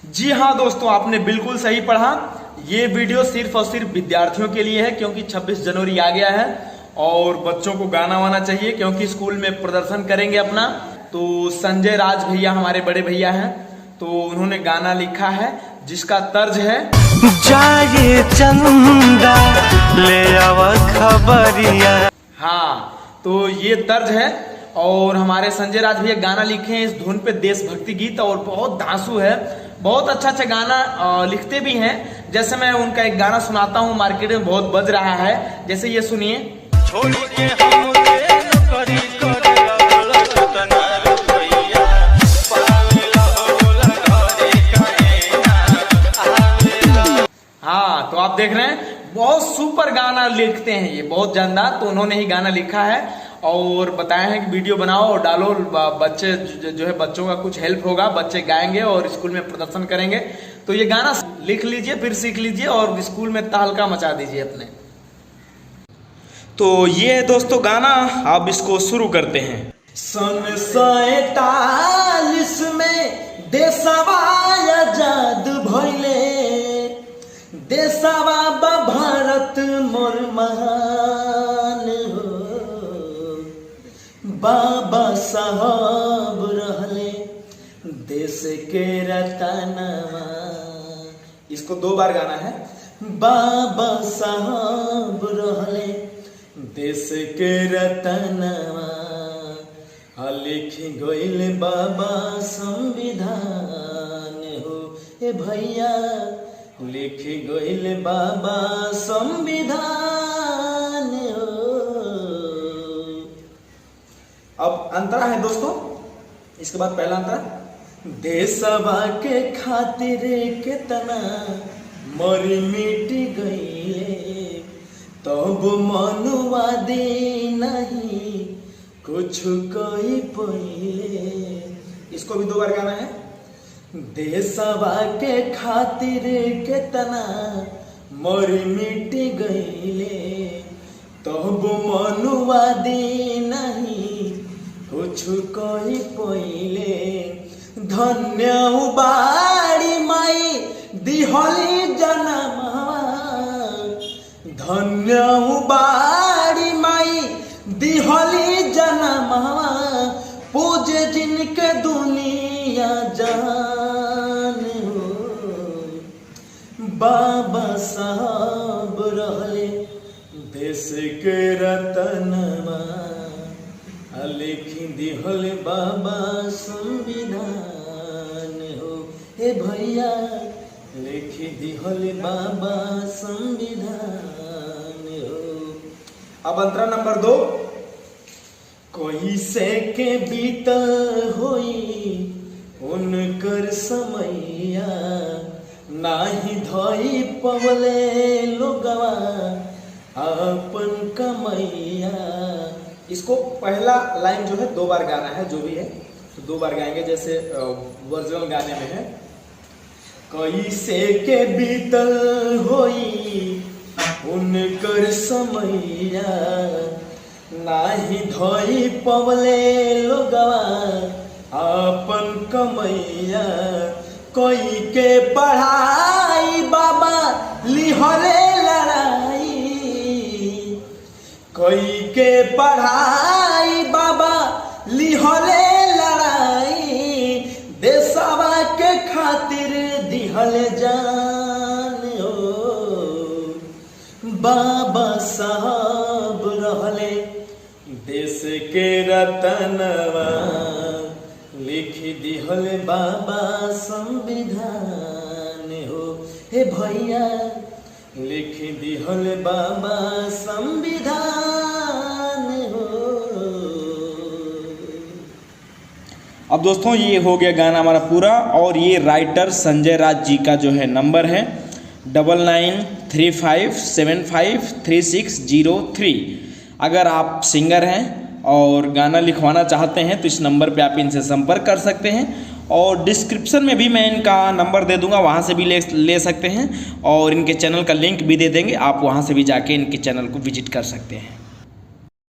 जी हाँ दोस्तों, आपने बिल्कुल सही पढ़ा। ये वीडियो सिर्फ और सिर्फ विद्यार्थियों के लिए है क्योंकि 26 जनवरी आ गया है और बच्चों को गाना वाना चाहिए क्योंकि स्कूल में प्रदर्शन करेंगे अपना। तो संजय राज भैया हमारे बड़े भैया हैं, तो उन्होंने गाना लिखा है जिसका तर्ज है जाए चंदा ले आवा खबरिया। हाँ, तो ये तर्ज है और हमारे संजय राज भैया गाना लिखे हैं इस धुन पे, देशभक्ति गीत, और बहुत धांसू है। बहुत अच्छा गाना लिखते भी हैं। जैसे मैं उनका एक गाना सुनाता हूँ, मार्केट में बहुत बज रहा है, जैसे ये सुनिए। छोड़ के हम करी हाँ, तो आप देख रहे हैं बहुत सुपर गाना लिखते हैं ये, बहुत जानदार। तो उन्होंने ही गाना लिखा है और बताया है कि वीडियो बनाओ और डालो, बच्चे जो है बच्चों का कुछ हेल्प होगा, बच्चे गाएंगे और स्कूल में प्रदर्शन करेंगे। तो ये गाना लिख लीजिए, फिर सीख लीजिए और स्कूल में तहलका मचा दीजिए अपने। तो ये है दोस्तों गाना, आप इसको शुरू करते हैं। सन 47 में देशवा आजाद भइले, देशवा बा भारत मोर महान हो, बाबा साहब रहले देश के रतनवा। इसको 2 बार गाना है। बाबा साहब रहले देश के रतनवा, लिख गइल बाबा संविधान हो। ए भैया लिख गइल बाबा संविधान हो। अब अंतरा है दोस्तों, इसके बाद पहला अंतरा। देशवा के खातिर कितना मरी मिट गईले, तब मनुआ दे नहीं कुछ कोई पहिले। इसको भी 2 बार गाना है। देशवा के खातिर कितना मरी मिट गईले, तब मनुआ दे नहीं कुछ कोई पहिले। धन्य बाड़ी माई दिहली जनमवा, धन्य बाड़ी माई दिहली जनमवा, पूजे जिनके दुनिया जान हो। बाबा साहब रहले देश के रतनवा, लिख दिहल बाबा संविधान हो। हे भैया लिख दिहल बाबा संविधान हो। अब अंतरा नंबर 2। कोई से के बीत होई उनकर समैया, नाही धई पवले लोगवा अपन कमैया। इसको पहला लाइन जो है 2 बार गाना है, जो भी है तो 2 बार गाएंगे, जैसे ओरिजिनल गाने में है। कोई से के बीतल होई उनकर समैया, नाही धई पवले लोगवा अपन कमैया। कोई के पढ़ाई बाबा लिहले लड़ाई, कोई के पढ़ाई बाबा लिहले लड़ाई, देशवा के खातिर दिहल जान हो। बाबा साहब रहले देश के रतनवा, लिख दिहल बाबा संविधान हो। हे भैया लिख दिहल बाबा संविधान हो। अब दोस्तों ये हो गया गाना हमारा पूरा, और ये राइटर संजय राज जी का जो है नंबर है 9935753603। अगर आप सिंगर हैं और गाना लिखवाना चाहते हैं तो इस नंबर पे आप इनसे संपर्क कर सकते हैं, और डिस्क्रिप्शन में भी मैं इनका नंबर दे दूंगा, वहाँ से भी ले सकते हैं, और इनके चैनल का लिंक भी दे देंगे, आप वहाँ से भी जाके इनके चैनल को विजिट कर सकते हैं।